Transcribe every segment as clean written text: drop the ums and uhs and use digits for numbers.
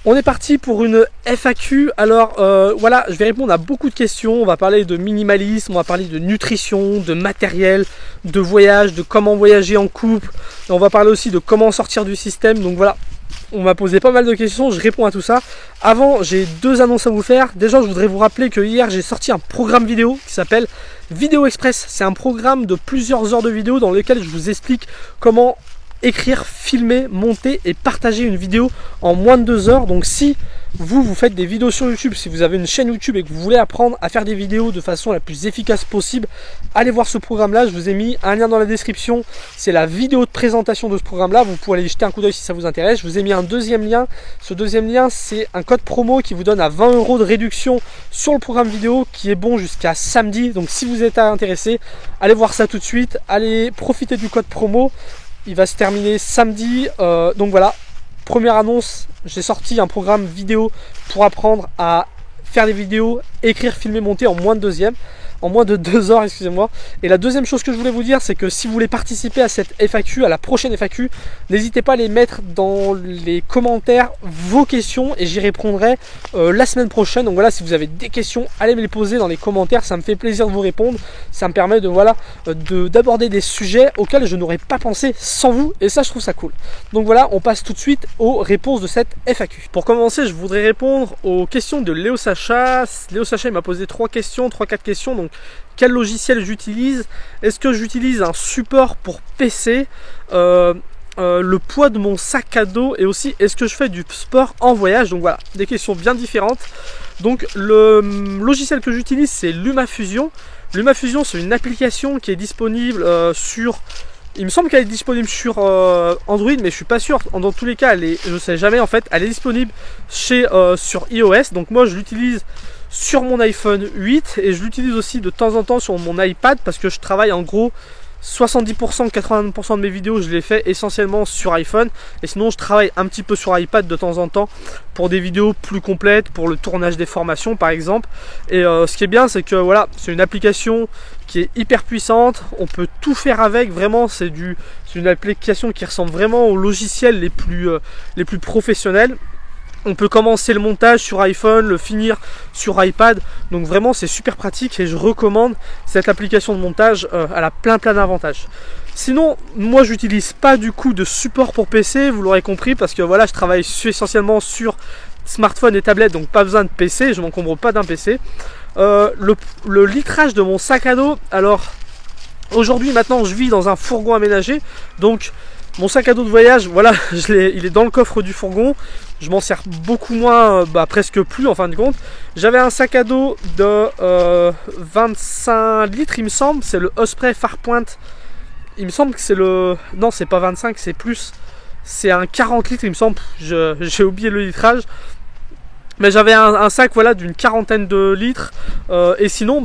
On est parti pour une FAQ. Alors voilà, je vais répondre à beaucoup de questions. On va parler de minimalisme, on va parler de nutrition, de matériel, de voyage, de comment voyager en couple. Et on va parler aussi de comment sortir du système. Donc voilà, on m'a posé pas mal de questions, je réponds à tout ça. Avant, j'ai deux annonces à vous faire. Déjà, je voudrais vous rappeler que hier, j'ai sorti un programme vidéo qui s'appelle Vidéo Express. C'est un programme de plusieurs heures de vidéo dans lequel je vous explique comment écrire, filmer, monter et partager une vidéo en moins de 2 heures. Donc si vous faites des vidéos sur YouTube, si vous avez une chaîne YouTube et que vous voulez apprendre à faire des vidéos de façon la plus efficace possible, allez voir ce programme là. Je vous ai mis un lien dans la description, c'est la vidéo de présentation de ce programme là. Vous pouvez aller y jeter un coup d'œil si ça vous intéresse. Je vous ai mis un deuxième lien. Ce deuxième lien, c'est un code promo qui vous donne à 20 € de réduction sur le programme vidéo, qui est bon jusqu'à samedi. Donc si vous êtes intéressé, allez voir ça tout de suite, allez profiter du code promo. Il va se terminer samedi. Donc voilà, première annonce, j'ai sorti un programme vidéo pour apprendre à faire des vidéos, écrire, filmer, monter en moins de 2 heures, excusez-moi. Et la deuxième chose que je voulais vous dire, c'est que si vous voulez participer à cette FAQ, à la prochaine FAQ, n'hésitez pas à les mettre dans les commentaires vos questions et j'y répondrai la semaine prochaine. Donc voilà, si vous avez des questions, allez me les poser dans les commentaires, ça me fait plaisir de vous répondre. Ça me permet de voilà d'aborder des sujets auxquels je n'aurais pas pensé sans vous, et ça je trouve ça cool. Donc voilà, on passe tout de suite aux réponses de cette FAQ. Pour commencer, je voudrais répondre aux questions de Léo Sacha. Léo Sacha, il m'a posé 4 questions. Donc quel logiciel j'utilise, est-ce que j'utilise un support pour PC, le poids de mon sac à dos, et aussi est-ce que je fais du sport en voyage. Donc voilà, des questions bien différentes. Donc le logiciel que j'utilise, c'est LumaFusion. LumaFusion, c'est une application qui est disponible il me semble qu'elle est disponible sur Android, mais je suis pas sûr. Dans tous les cas, je sais jamais en fait. Elle est disponible sur iOS. Donc moi, je l'utilise sur mon iPhone 8 et je l'utilise aussi de temps en temps sur mon iPad parce que je travaille en gros 70%, 80% de mes vidéos, je les fais essentiellement sur iPhone, et sinon je travaille un petit peu sur iPad de temps en temps pour des vidéos plus complètes, pour le tournage des formations par exemple. Et ce qui est bien, c'est que voilà, c'est une application qui est hyper puissante, on peut tout faire avec, vraiment c'est une application qui ressemble vraiment aux logiciels les plus professionnels. On peut commencer le montage sur iPhone, le finir sur iPad. Donc vraiment c'est super pratique et je recommande cette application de montage. Elle a plein d'avantages. Sinon, moi j'utilise pas du coup de support pour PC, vous l'aurez compris, parce que voilà, je travaille essentiellement sur smartphone et tablette, donc pas besoin de PC, je m'encombre pas d'un PC. Le litrage de mon sac à dos, alors aujourd'hui maintenant je vis dans un fourgon aménagé, donc mon sac à dos de voyage, voilà, il est dans le coffre du fourgon. Je m'en sers beaucoup moins, presque plus en fin de compte. J'avais un sac à dos de 25 litres, il me semble. C'est le Osprey Farpoint. Il me semble que c'est le... Non, c'est pas 25, c'est plus. C'est un 40 litres, il me semble. J'ai oublié le litrage. Mais j'avais un sac voilà, d'une 40aine de litres. Et sinon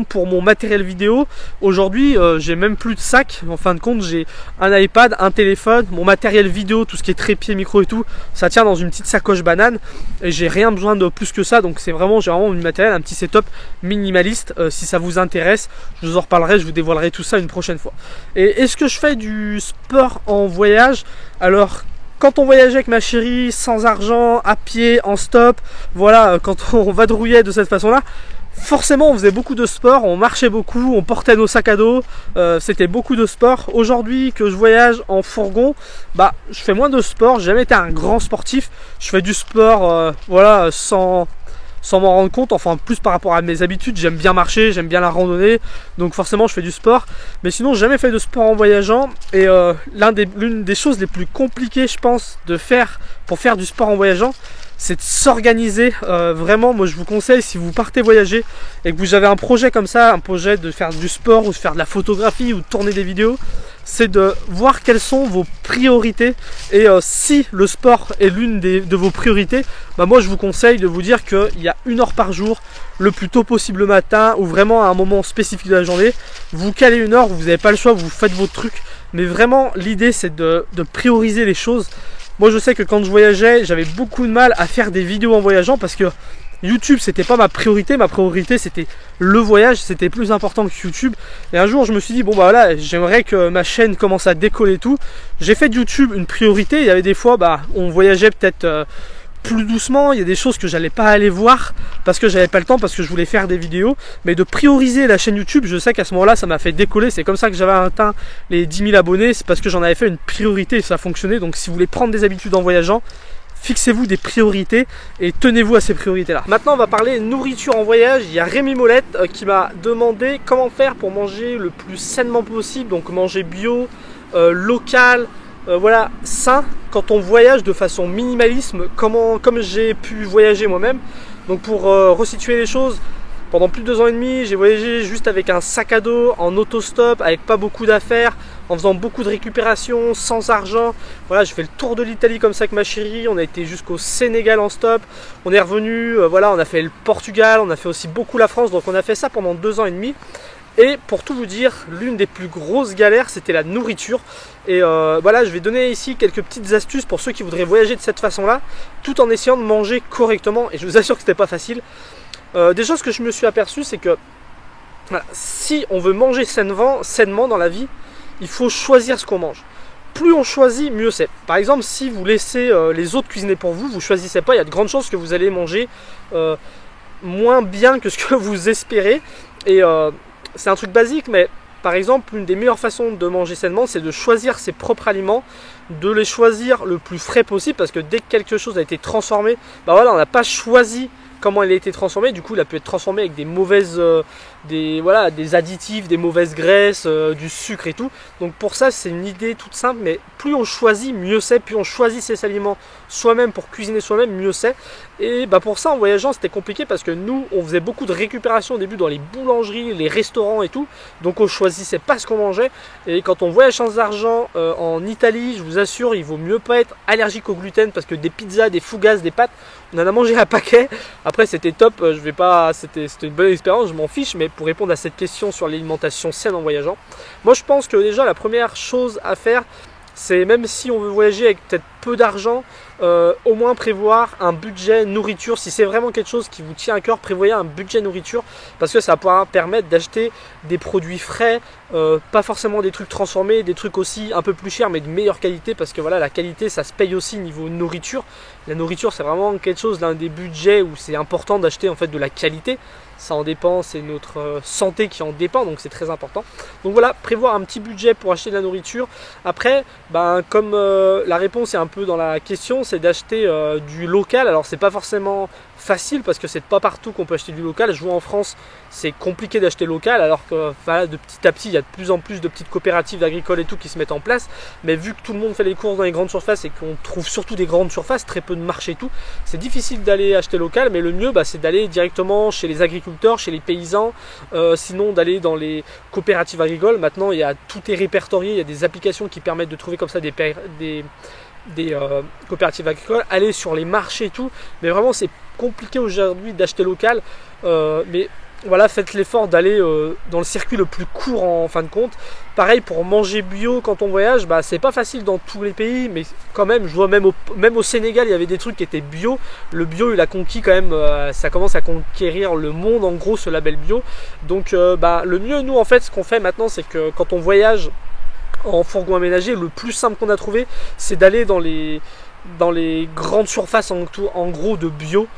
pour mon matériel vidéo, aujourd'hui j'ai même plus de sac. En fin de compte, j'ai un iPad, un téléphone, mon matériel vidéo, tout ce qui est trépied, micro et tout, ça tient dans une petite sacoche banane. Et j'ai rien besoin de plus que ça. Donc j'ai vraiment du matériel, un petit setup minimaliste. Si ça vous intéresse, je vous en reparlerai, je vous dévoilerai tout ça une prochaine fois. Et est-ce que je fais du sport en voyage? Alors, quand on voyageait avec ma chérie, sans argent, à pied, en stop, voilà, quand on vadrouillait de cette façon-là, forcément on faisait beaucoup de sport, on marchait beaucoup, on portait nos sacs à dos, c'était beaucoup de sport. Aujourd'hui que je voyage en fourgon, je fais moins de sport, j'ai jamais été un grand sportif, je fais du sport voilà, sans m'en rendre compte, enfin plus par rapport à mes habitudes. J'aime bien marcher, j'aime bien la randonnée, donc forcément je fais du sport, mais sinon j'ai jamais fait de sport en voyageant. Et l'une des choses les plus compliquées je pense de faire pour faire du sport en voyageant, c'est de s'organiser. Vraiment, moi je vous conseille, si vous partez voyager et que vous avez un projet comme ça, un projet de faire du sport ou de faire de la photographie ou de tourner des vidéos, c'est de voir quelles sont vos priorités. Et si le sport est l'une de vos priorités, moi je vous conseille de vous dire qu'il y a 1 heure par jour, le plus tôt possible le matin ou vraiment à un moment spécifique de la journée, vous calez 1 heure, vous n'avez pas le choix, vous faites votre truc. Mais vraiment l'idée c'est de prioriser les choses. Moi je sais que quand je voyageais, j'avais beaucoup de mal à faire des vidéos en voyageant parce que YouTube c'était pas ma priorité c'était le voyage, c'était plus important que YouTube. Et un jour je me suis dit voilà, j'aimerais que ma chaîne commence à décoller et tout. J'ai fait de YouTube une priorité. Il y avait des fois on voyageait peut-être plus doucement, il y a des choses que j'allais pas aller voir parce que j'avais pas le temps, parce que je voulais faire des vidéos, mais de prioriser la chaîne YouTube, je sais qu'à ce moment-là ça m'a fait décoller, c'est comme ça que j'avais atteint les 10 000 abonnés, c'est parce que j'en avais fait une priorité et ça a fonctionné. Donc si vous voulez prendre des habitudes en voyageant, fixez-vous des priorités et tenez-vous à ces priorités-là. Maintenant, on va parler nourriture en voyage. Il y a Rémi Molette qui m'a demandé comment faire pour manger le plus sainement possible, donc manger bio, local, voilà, sain, quand on voyage de façon minimalisme, comme j'ai pu voyager moi-même. Donc pour resituer les choses, pendant plus de 2 ans et demi, j'ai voyagé juste avec un sac à dos, en autostop, avec pas beaucoup d'affaires, en faisant beaucoup de récupération, sans argent. Voilà, j'ai fait le tour de l'Italie comme ça avec ma chérie, on a été jusqu'au Sénégal en stop, on est revenu, voilà, on a fait le Portugal, on a fait aussi beaucoup la France, donc on a fait ça pendant 2 ans et demi. Et pour tout vous dire, l'une des plus grosses galères, c'était la nourriture. Et voilà, je vais donner ici quelques petites astuces pour ceux qui voudraient voyager de cette façon-là, tout en essayant de manger correctement. Et je vous assure que c'était pas facile. Des choses que je me suis aperçu, c'est que voilà, si on veut manger sainement dans la vie, il faut choisir ce qu'on mange. Plus on choisit, mieux c'est. Par exemple, si vous laissez les autres cuisiner pour vous, vous choisissez pas, il y a de grandes chances que vous allez manger moins bien que ce que vous espérez. Et c'est un truc basique, mais par exemple, une des meilleures façons de manger sainement, c'est de choisir ses propres aliments, de les choisir le plus frais possible, parce que dès que quelque chose a été transformé, bah voilà, on n'a pas choisi comment il a été transformé, du coup il a pu être transformé avec des mauvaises, des additifs, des mauvaises graisses, du sucre et tout. Donc pour ça c'est une idée toute simple, mais plus on choisit, mieux c'est, plus on choisit ses aliments soi-même pour cuisiner soi-même, mieux c'est. Et bah pour ça en voyageant c'était compliqué parce que nous on faisait beaucoup de récupération au début dans les boulangeries, les restaurants et tout, donc on choisissait pas ce qu'on mangeait. Et quand on voyage sans argent en Italie, je vous assure, il vaut mieux pas être allergique au gluten, parce que des pizzas, des fougasses, des pâtes, on en a mangé un paquet. Après c'était top, je vais pas, c'était une bonne expérience, je m'en fiche. Mais pour répondre à cette question sur l'alimentation saine en voyageant, moi je pense que déjà la première chose à faire, c'est, même si on veut voyager avec peut-être peu d'argent, au moins prévoir un budget nourriture. Si c'est vraiment quelque chose qui vous tient à cœur, prévoyez un budget nourriture, parce que ça va pouvoir permettre d'acheter des produits frais, pas forcément des trucs transformés, des trucs aussi un peu plus chers mais de meilleure qualité, parce que voilà, la qualité ça se paye aussi niveau nourriture. La nourriture c'est vraiment quelque chose, l'un des budgets où c'est important d'acheter en fait de la qualité. Ça en dépend, c'est notre santé qui en dépend, donc c'est très important. Donc voilà, prévoir un petit budget pour acheter de la nourriture. Après, ben, comme la réponse est un peu dans la question, c'est d'acheter du local. Alors c'est pas forcément facile parce que c'est pas partout qu'on peut acheter du local. Je vois en France, c'est compliqué d'acheter local, alors que voilà, de petit à petit, il y a de plus en plus de petites coopératives agricoles et tout qui se mettent en place. Mais vu que tout le monde fait les courses dans les grandes surfaces et qu'on trouve surtout des grandes surfaces, très peu de marchés et tout, c'est difficile d'aller acheter local. Mais le mieux, bah, c'est d'aller directement chez les agriculteurs, chez les paysans, sinon d'aller dans les coopératives agricoles. Maintenant, tout est répertorié, il y a des applications qui permettent de trouver comme ça des coopératives agricoles, aller sur les marchés et tout. Mais vraiment c'est compliqué aujourd'hui d'acheter local, mais voilà, faites l'effort d'aller dans le circuit le plus court en fin de compte. Pareil pour manger bio quand on voyage, bah, c'est pas facile dans tous les pays, mais quand même je vois même au Sénégal il y avait des trucs qui étaient bio. Le bio il a conquis quand même, ça commence à conquérir le monde en gros, ce label bio. Donc bah, le mieux, nous en fait ce qu'on fait maintenant, c'est que quand on voyage en fourgon aménagé, le plus simple qu'on a trouvé, c'est d'aller dans les grandes surfaces en gros de bio.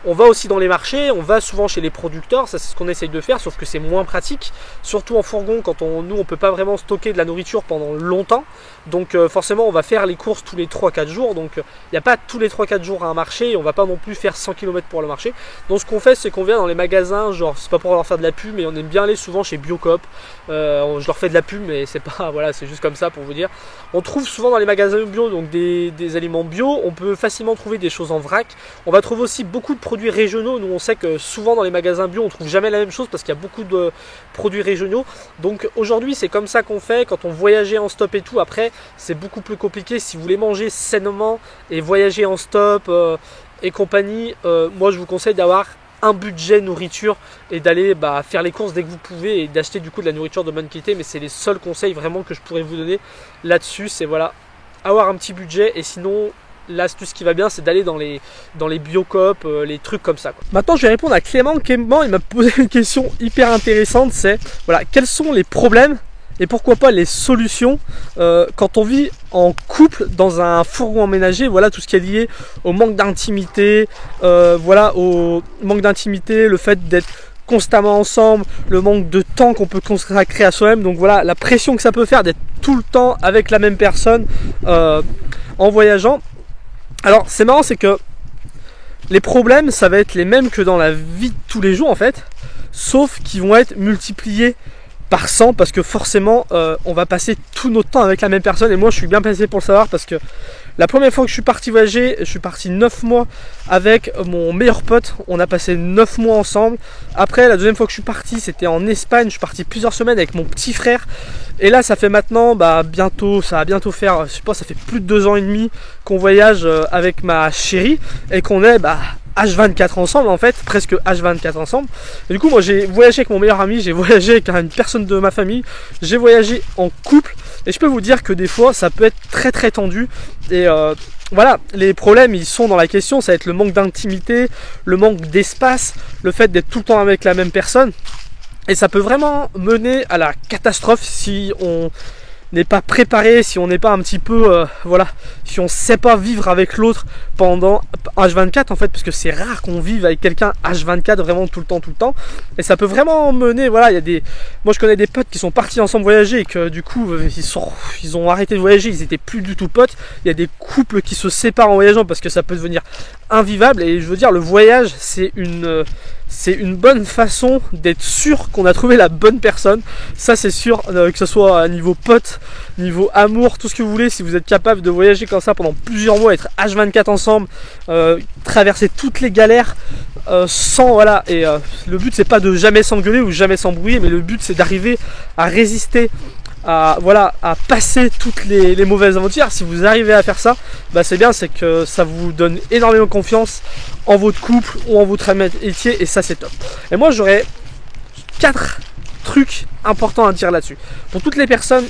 On va aussi dans les marchés, on va souvent chez les producteurs, ça c'est ce qu'on essaye de faire, sauf que c'est moins pratique, surtout en fourgon quand nous on peut pas vraiment stocker de la nourriture pendant longtemps, donc forcément on va faire les courses tous les 3-4 jours, donc il n'y a pas tous les 3-4 jours un marché, et on va pas non plus faire 100 km pour le marché. Donc ce qu'on fait, c'est qu'on vient dans les magasins, genre c'est pas pour leur faire de la pub, mais on aime bien aller souvent chez Biocoop, je leur fais de la pub mais c'est pas, voilà, c'est juste comme ça pour vous dire. On trouve souvent dans les magasins bio donc des aliments bio, on peut facilement trouver des choses en vrac, on va trouver aussi beaucoup de produits régionaux. Nous on sait que souvent dans les magasins bio on trouve jamais la même chose parce qu'il y a beaucoup de produits régionaux. Donc aujourd'hui c'est comme ça qu'on fait quand on voyageait en stop et tout. Après c'est beaucoup plus compliqué si vous voulez manger sainement et voyager en stop et compagnie. Moi je vous conseille d'avoir un budget nourriture et d'aller faire les courses dès que vous pouvez et d'acheter du coup de la nourriture de bonne qualité. Mais c'est les seuls conseils vraiment que je pourrais vous donner là-dessus, c'est voilà, avoir un petit budget. Et sinon l'astuce qui va bien, c'est d'aller dans les biocoop, les trucs comme ça, quoi. Maintenant je vais répondre à Clément. Clément il m'a posé une question hyper intéressante, c'est voilà, quels sont les problèmes et pourquoi pas les solutions quand on vit en couple dans un fourgon emménagé. Voilà tout ce qui est lié au manque d'intimité, voilà, au manque d'intimité, le fait d'être constamment ensemble, le manque de temps qu'on peut consacrer à soi-même. Donc voilà, la pression que ça peut faire d'être tout le temps avec la même personne en voyageant. Alors c'est marrant, c'est que les problèmes ça va être les mêmes que dans la vie de tous les jours en fait, sauf qu'ils vont être multipliés par 100 parce que forcément on va passer tout notre temps avec la même personne. Et moi je suis bien placé pour le savoir parce que la première fois que je suis parti voyager, je suis parti 9 mois avec mon meilleur pote, on a passé 9 mois ensemble. Après la deuxième fois que je suis parti, c'était en Espagne, je suis parti plusieurs semaines avec mon petit frère. Et là ça fait maintenant bientôt, ça va bientôt faire, je sais pas, ça fait plus de 2 ans et demi qu'on voyage avec ma chérie et qu'on est H24 ensemble en fait, presque H24 ensemble. Et du coup moi j'ai voyagé avec mon meilleur ami, j'ai voyagé avec une personne de ma famille, j'ai voyagé en couple et je peux vous dire que des fois ça peut être très très tendu. Et voilà, les problèmes ils sont dans la question, ça va être le manque d'intimité, le manque d'espace, le fait d'être tout le temps avec la même personne. Et ça peut vraiment mener à la catastrophe si on n'est pas préparé, si on n'est pas un petit peu, si on ne sait pas vivre avec l'autre pendant H24 en fait, parce que c'est rare qu'on vive avec quelqu'un H24 vraiment tout le temps, et ça peut vraiment mener, voilà, moi je connais des potes qui sont partis ensemble voyager et que du coup ils ont arrêté de voyager, ils étaient plus du tout potes. Il y a des couples qui se séparent en voyageant parce que ça peut devenir invivable. Et je veux dire, le voyage c'est une bonne façon d'être sûr qu'on a trouvé la bonne personne. Ça c'est sûr, que ce soit à niveau pote, niveau amour, tout ce que vous voulez. Si vous êtes capable de voyager comme ça pendant plusieurs mois, être H24 ensemble, traverser toutes les galères sans, voilà. Et le but c'est pas de jamais s'engueuler ou jamais s'embrouiller, mais le but c'est d'arriver à résister, à passer toutes les mauvaises aventures. Si vous arrivez à faire ça, c'est bien, c'est que ça vous donne énormément confiance en votre couple ou en votre amitié, et ça c'est top. Et moi j'aurais 4 trucs importants à dire là-dessus pour toutes les personnes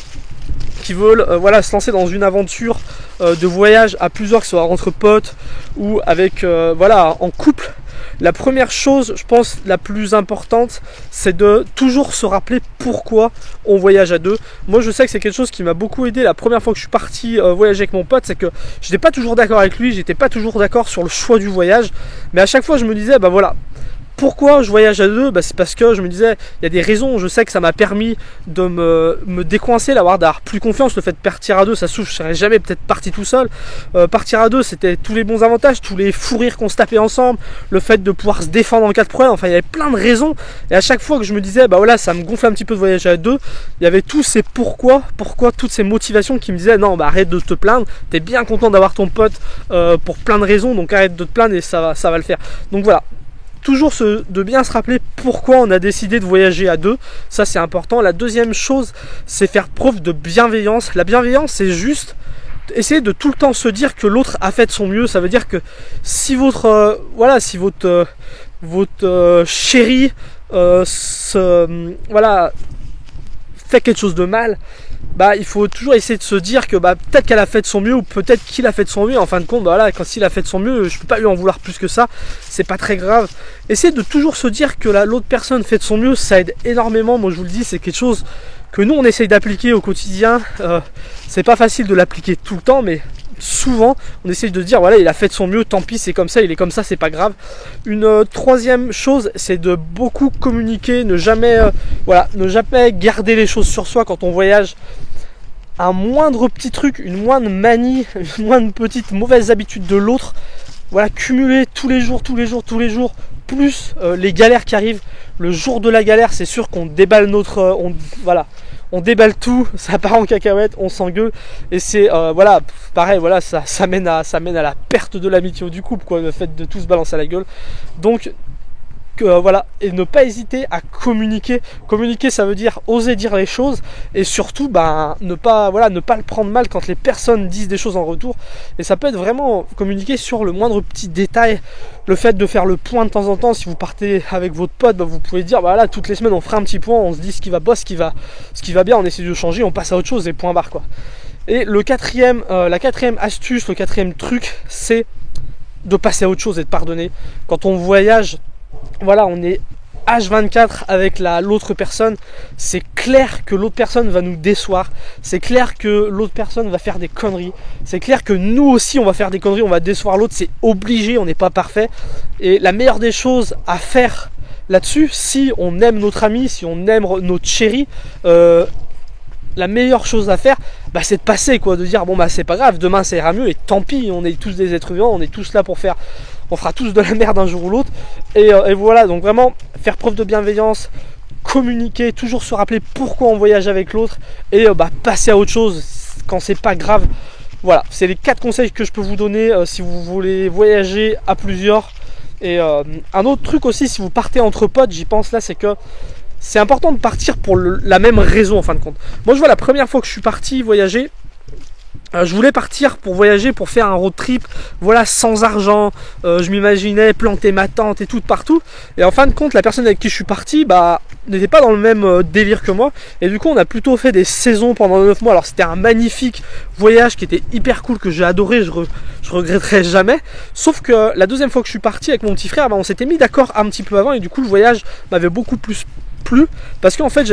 qui veulent se lancer dans une aventure de voyage à plusieurs, que ce soit entre potes ou avec en couple. La première chose, je pense, la plus importante, c'est de toujours se rappeler pourquoi on voyage à deux. Moi, je sais que c'est quelque chose qui m'a beaucoup aidé la première fois que je suis parti voyager avec mon pote. C'est que je n'étais pas toujours d'accord avec lui, j'étais pas toujours d'accord sur le choix du voyage. Mais à chaque fois, je me disais, pourquoi je voyage à deux ? C'est parce que je me disais, il y a des raisons. Je sais que ça m'a permis de me décoincer, d'avoir plus confiance. Le fait de partir à deux, ça souffle, je serais jamais peut-être parti tout seul. Partir à deux, c'était tous les bons avantages, tous les fous rires qu'on se tapait ensemble, le fait de pouvoir se défendre en cas de problème. Enfin, il y avait plein de raisons. Et à chaque fois que je me disais, ça me gonfle un petit peu de voyager à deux, il y avait tous ces pourquoi, toutes ces motivations qui me disaient, non, arrête de te plaindre. T'es bien content d'avoir ton pote pour plein de raisons, donc arrête de te plaindre et ça va le faire. Donc voilà. Toujours de bien se rappeler pourquoi on a décidé de voyager à deux, ça c'est important. La deuxième chose, c'est faire preuve de bienveillance. La bienveillance, c'est juste essayer de tout le temps se dire que l'autre a fait de son mieux. Ça veut dire que si votre chérie fait quelque chose de mal, il faut toujours essayer de se dire que peut-être qu'elle a fait de son mieux, ou peut-être qu'il a fait de son mieux. En fin de compte, quand il a fait de son mieux, je peux pas lui en vouloir plus que ça, c'est pas très grave. Essayez de toujours se dire que l'autre personne fait de son mieux, ça aide énormément. Moi je vous le dis, c'est quelque chose que nous on essaye d'appliquer au quotidien. C'est pas facile de l'appliquer tout le temps, mais souvent on essaye de dire il a fait de son mieux, tant pis, c'est comme ça, il est comme ça, c'est pas grave. Une troisième chose, c'est de beaucoup communiquer, ne jamais garder les choses sur soi quand on voyage. Un moindre petit truc, une moindre manie, une moindre petite mauvaise habitude de l'autre, cumuler tous les jours, plus les galères qui arrivent. Le jour de la galère, c'est sûr qu'on déballe on déballe tout, ça part en cacahuète, on s'engueule, et c'est pareil, ça mène à la perte de l'amitié ou du couple, le fait de tout se balancer à la gueule. Donc et ne pas hésiter à communiquer. Communiquer, ça veut dire oser dire les choses, et surtout ne pas le prendre mal quand les personnes disent des choses en retour. Et ça peut être vraiment communiquer sur le moindre petit détail, le fait de faire le point de temps en temps. Si vous partez avec votre pote, vous pouvez dire toutes les semaines on fera un petit point, on se dit ce qui va pas, ce qui va bien, on essaie de changer, on passe à autre chose, et point barre Et la quatrième astuce, le quatrième truc, c'est de passer à autre chose et de pardonner. Quand on voyage, on est H24 avec l'autre personne, c'est clair que l'autre personne va nous décevoir, c'est clair que l'autre personne va faire des conneries, c'est clair que nous aussi on va faire des conneries, on va décevoir l'autre, c'est obligé, on n'est pas parfait. Et la meilleure des choses à faire là-dessus, si on aime notre ami, si on aime notre chéri, la meilleure chose à faire, bah, c'est de passer, quoi, de dire bon bah c'est pas grave, demain ça ira mieux et tant pis, on est tous des êtres humains, on est tous là pour faire, on fera tous de la merde un jour ou l'autre, et voilà, donc vraiment faire preuve de bienveillance, communiquer, toujours se rappeler pourquoi on voyage avec l'autre, et passer à autre chose quand c'est pas grave. Voilà, c'est les 4 conseils que je peux vous donner si vous voulez voyager à plusieurs. Et un autre truc aussi, si vous partez entre potes, j'y pense là, c'est que c'est important de partir pour la même raison en fin de compte. Moi je vois, la première fois que je suis parti voyager, je voulais partir pour voyager, pour faire un road trip, voilà, sans argent. Je m'imaginais planter ma tente et tout partout. Et en fin de compte, la personne avec qui je suis parti, n'était pas dans le même délire que moi. Et du coup, on a plutôt fait des saisons pendant 9 mois. Alors c'était un magnifique voyage qui était hyper cool, que j'ai adoré, je regretterai jamais. Sauf que la deuxième fois que je suis parti avec mon petit frère, on s'était mis d'accord un petit peu avant. Et du coup, le voyage m'avait beaucoup plus plu. Parce qu'en fait,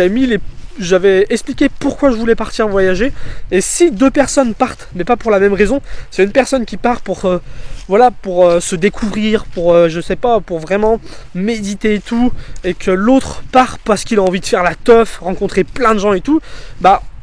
j'avais expliqué pourquoi je voulais partir voyager. Et si 2 personnes partent, mais pas pour la même raison, c'est une personne qui part pour se découvrir, pour je sais pas, pour vraiment méditer et tout, et que l'autre part parce qu'il a envie de faire la teuf, rencontrer plein de gens et tout,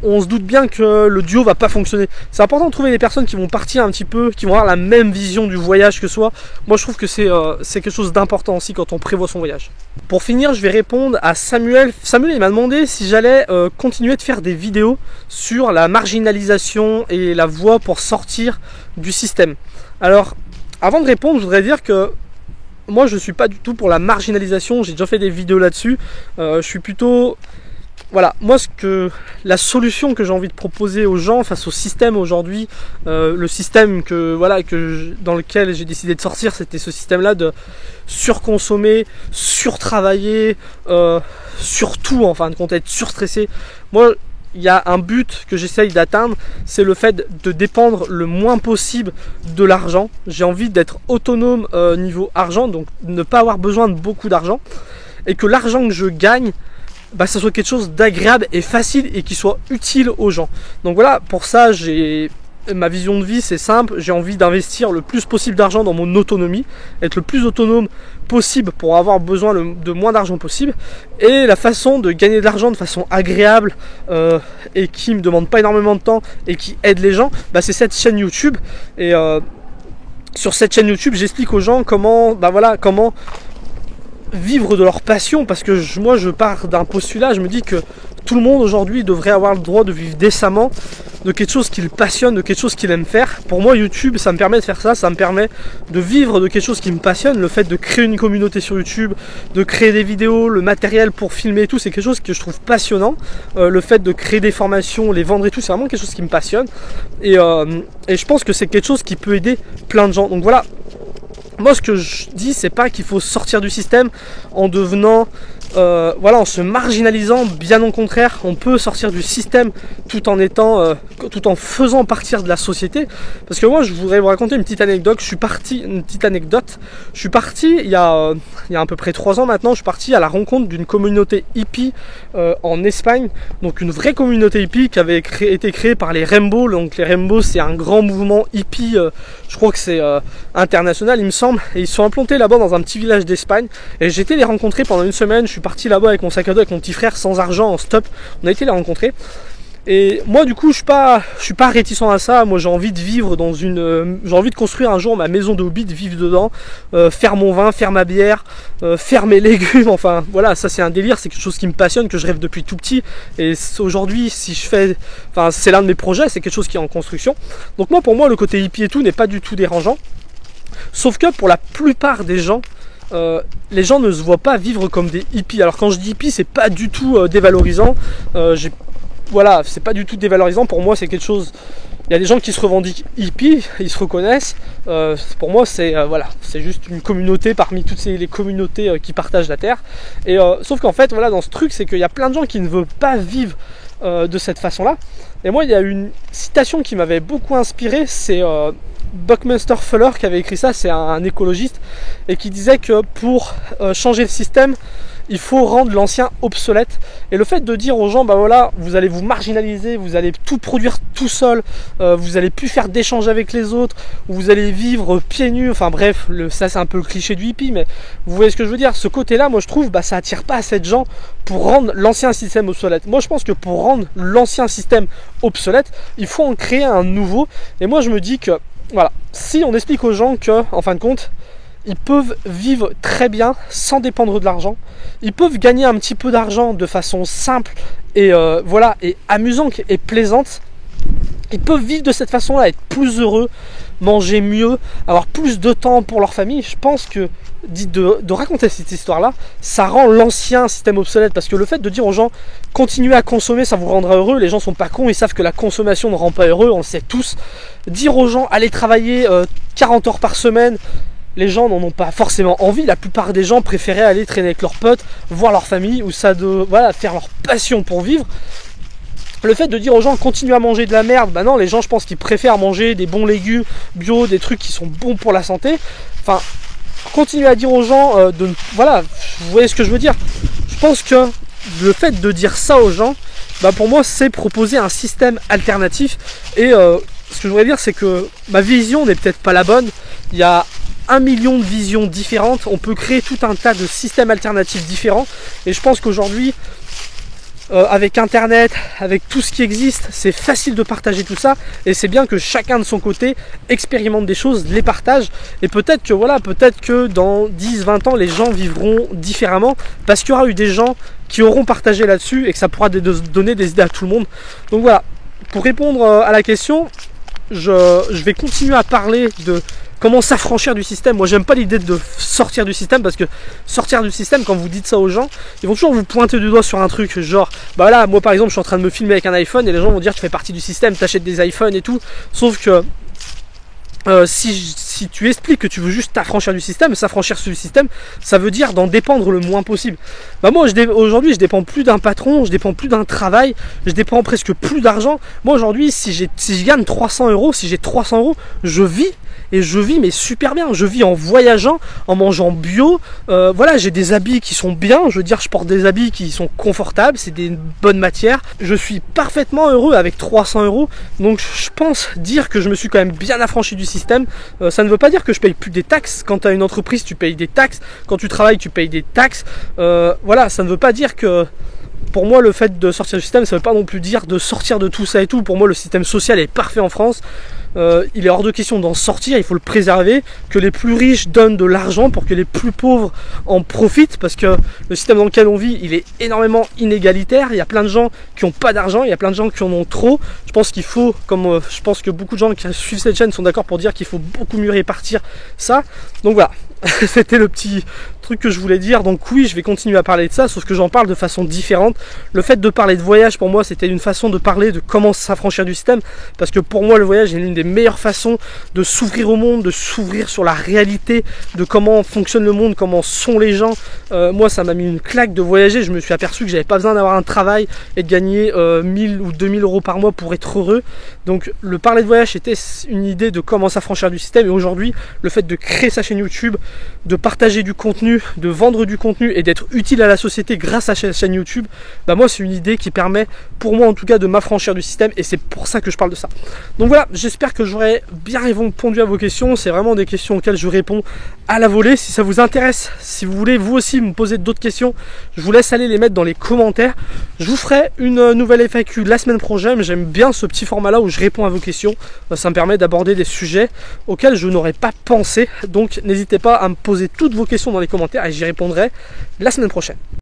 on se doute bien que le duo va pas fonctionner. C'est important de trouver des personnes qui vont partir un petit peu, qui vont avoir la même vision du voyage que soi. Moi je trouve que c'est quelque chose d'important aussi quand on prévoit son voyage. Pour finir, je vais répondre à Samuel. Samuel, il m'a demandé si j'allais continuer de faire des vidéos sur la marginalisation et la voie pour sortir du système. Alors, avant de répondre, je voudrais dire que moi je suis pas du tout pour la marginalisation. J'ai déjà fait des vidéos là-dessus. Je suis plutôt... Voilà, moi la solution que j'ai envie de proposer aux gens face au système aujourd'hui, le système dans lequel j'ai décidé de sortir, c'était ce système-là de surconsommer, surtravailler, surtout en fin de compte être surstressé. Moi, il y a un but que j'essaye d'atteindre, c'est le fait de dépendre le moins possible de l'argent. J'ai envie d'être autonome niveau argent, donc ne pas avoir besoin de beaucoup d'argent, et que l'argent que je gagne, ça soit quelque chose d'agréable et facile et qui soit utile aux gens. Donc voilà, pour ça, ma vision de vie, c'est simple. J'ai envie d'investir le plus possible d'argent dans mon autonomie, être le plus autonome possible pour avoir besoin de moins d'argent possible. Et la façon de gagner de l'argent de façon agréable et qui ne me demande pas énormément de temps et qui aide les gens, c'est cette chaîne YouTube. Et sur cette chaîne YouTube, j'explique aux gens comment vivre de leur passion, parce que moi je pars d'un postulat, je me dis que tout le monde aujourd'hui devrait avoir le droit de vivre décemment de quelque chose qui le passionne, de quelque chose qu'il aime faire. Pour moi YouTube, ça me permet de faire ça, ça me permet de vivre de quelque chose qui me passionne. Le fait de créer une communauté sur YouTube, de créer des vidéos, le matériel pour filmer et tout, c'est quelque chose que je trouve passionnant. Le fait de créer des formations, les vendre et tout, c'est vraiment quelque chose qui me passionne, et je pense que c'est quelque chose qui peut aider plein de gens. Donc voilà, moi ce que je dis, c'est pas qu'il faut sortir du système en devenant en se marginalisant. Bien au contraire, on peut sortir du système tout en faisant partir de la société. Parce que moi je voudrais vous raconter une petite anecdote. Je suis parti il y a à peu près 3 ans maintenant. Je suis parti à la rencontre d'une communauté hippie en Espagne. Donc une vraie communauté hippie qui avait été créée par les Rainbow. Donc les Rainbow, c'est un grand mouvement hippie, je crois que c'est international il me semble, et ils sont implantés là-bas dans un petit village d'Espagne, et j'ai été les rencontrer pendant une semaine. Je suis parti là-bas avec mon sac à dos, avec mon petit frère, sans argent, en stop, on a été les rencontrer. Et moi du coup je suis pas réticent à ça. Moi j'ai envie de vivre j'ai envie de construire un jour ma maison de hobbit, vivre dedans, faire mon vin, faire ma bière, faire mes légumes, enfin voilà, ça c'est un délire, c'est quelque chose qui me passionne, que je rêve depuis tout petit. Et aujourd'hui c'est l'un de mes projets, c'est quelque chose qui est en construction. Donc pour moi le côté hippie et tout n'est pas du tout dérangeant. Sauf que pour la plupart des gens, les gens ne se voient pas vivre comme des hippies. Alors quand je dis hippie, c'est pas du tout dévalorisant. C'est pas du tout dévalorisant. Pour moi, c'est quelque chose. Il y a des gens qui se revendiquent hippies, ils se reconnaissent. Pour moi, c'est juste une communauté parmi toutes les communautés qui partagent la terre. Et sauf qu'en fait, dans ce truc, c'est qu'il y a plein de gens qui ne veulent pas vivre de cette façon-là. Et moi, il y a une citation qui m'avait beaucoup inspiré. C'est Buckminster Fuller qui avait écrit ça. C'est un écologiste, et qui disait que pour changer le système, il faut rendre l'ancien obsolète. Et le fait de dire aux gens, bah voilà, vous allez vous marginaliser, vous allez tout produire tout seul, vous allez plus faire d'échanges avec les autres, vous allez vivre pieds nus, enfin bref, ça c'est un peu le cliché du hippie, mais vous voyez ce que je veux dire. Ce côté-là, moi je trouve, bah ça attire pas assez de gens pour rendre l'ancien système obsolète. Moi je pense que pour rendre l'ancien système obsolète, il faut en créer un nouveau. Et moi je me dis que, voilà, si on explique aux gens que, en fin de compte, ils peuvent vivre très bien sans dépendre de l'argent. Ils peuvent gagner un petit peu d'argent de façon simple et voilà, et amusante et plaisante. Ils peuvent vivre de cette façon-là, être plus heureux, manger mieux, avoir plus de temps pour leur famille. Je pense que de raconter cette histoire-là, ça rend l'ancien système obsolète. Parce que le fait de dire aux gens, continuez à consommer, ça vous rendra heureux. Les gens sont pas cons, ils savent que la consommation ne rend pas heureux, on le sait tous. Dire aux gens, allez travailler 40 heures par semaine, les gens n'en ont pas forcément envie. La plupart des gens préféraient aller traîner avec leurs potes, voir leur famille, ou voilà, faire leur passion pour vivre. Le fait de dire aux gens continuez à manger de la merde, bah non, les gens je pense qu'ils préfèrent manger des bons légumes bio, des trucs qui sont bons pour la santé. Enfin, continuez à dire aux gens voilà, vous voyez ce que je veux dire. Je pense que le fait de dire ça aux gens, bah pour moi c'est proposer un système alternatif. Et ce que je voudrais dire c'est que ma vision n'est peut-être pas la bonne. Il y a 1 million de visions différentes, on peut créer tout un tas de systèmes alternatifs différents. Et je pense qu'aujourd'hui, avec internet, avec tout ce qui existe, c'est facile de partager tout ça. Et c'est bien que chacun de son côté expérimente des choses, les partage. Et peut-être que voilà, peut-être que dans 10-20 ans, les gens vivront différemment. Parce qu'il y aura eu des gens qui auront partagé là-dessus et que ça pourra donner des idées à tout le monde. Donc voilà, pour répondre à la question, je vais continuer à parler de comment s'affranchir du système. Moi j'aime pas l'idée de sortir du système, parce que sortir du système, quand vous dites ça aux gens, ils vont toujours vous pointer du doigt sur un truc, genre bah là, moi par exemple je suis en train de me filmer avec un iPhone et les gens vont dire tu fais partie du système, t'achètes des iPhones et tout. Sauf que si tu expliques que tu veux juste t'affranchir du système, s'affranchir du système, ça veut dire d'en dépendre le moins possible. Bah moi aujourd'hui je dépends plus d'un patron, je dépends plus d'un travail, je dépends presque plus d'argent. Moi aujourd'hui si je gagne 300 euros, si j'ai 300 euros, je vis. Et je vis mais super bien, je vis en voyageant, en mangeant bio, voilà, j'ai des habits qui sont bien, je veux dire je porte des habits qui sont confortables, c'est des bonnes matières, je suis parfaitement heureux avec 300 euros, donc je pense dire que je me suis quand même bien affranchi du système. Ça ne veut pas dire que je paye plus des taxes. Quand tu as une entreprise tu payes des taxes, quand tu travailles tu payes des taxes, voilà, ça ne veut pas dire que... Pour moi, le fait de sortir du système, ça ne veut pas non plus dire de sortir de tout ça et tout. Pour moi, le système social est parfait en France. Il est hors de question d'en sortir, il faut le préserver, que les plus riches donnent de l'argent pour que les plus pauvres en profitent, parce que le système dans lequel on vit, il est énormément inégalitaire. Il y a plein de gens qui n'ont pas d'argent, il y a plein de gens qui en ont trop. Je pense qu'il faut, comme je pense que beaucoup de gens qui suivent cette chaîne sont d'accord pour dire qu'il faut beaucoup mieux répartir ça. Donc voilà, c'était le petit truc que je voulais dire. Donc oui, je vais continuer à parler de ça, sauf que j'en parle de façon différente. Le fait de parler de voyage, pour moi, c'était une façon de parler de comment s'affranchir du système, parce que pour moi, le voyage est l'une des meilleures façons de s'ouvrir au monde, de s'ouvrir sur la réalité de comment fonctionne le monde, comment sont les gens. Moi, ça m'a mis une claque de voyager. Je me suis aperçu que j'avais pas besoin d'avoir un travail et de gagner 1000 ou 2000 euros par mois pour être heureux. Donc le parler de voyage était une idée de comment s'affranchir du système. Et aujourd'hui, le fait de créer sa chaîne YouTube, de partager du contenu, de vendre du contenu et d'être utile à la société grâce à cette chaîne YouTube, bah moi c'est une idée qui permet, pour moi en tout cas, de m'affranchir du système, et c'est pour ça que je parle de ça. Donc voilà, j'espère que j'aurai bien répondu à vos questions. C'est vraiment des questions auxquelles je réponds à la volée. Si ça vous intéresse, si vous voulez vous aussi me poser d'autres questions, je vous laisse aller les mettre dans les commentaires. Je vous ferai une nouvelle FAQ la semaine prochaine. J'aime bien ce petit format là où je réponds à vos questions. Ça me permet d'aborder des sujets auxquels je n'aurais pas pensé. Donc n'hésitez pas à me poser toutes vos questions dans les commentaires et j'y répondrai la semaine prochaine.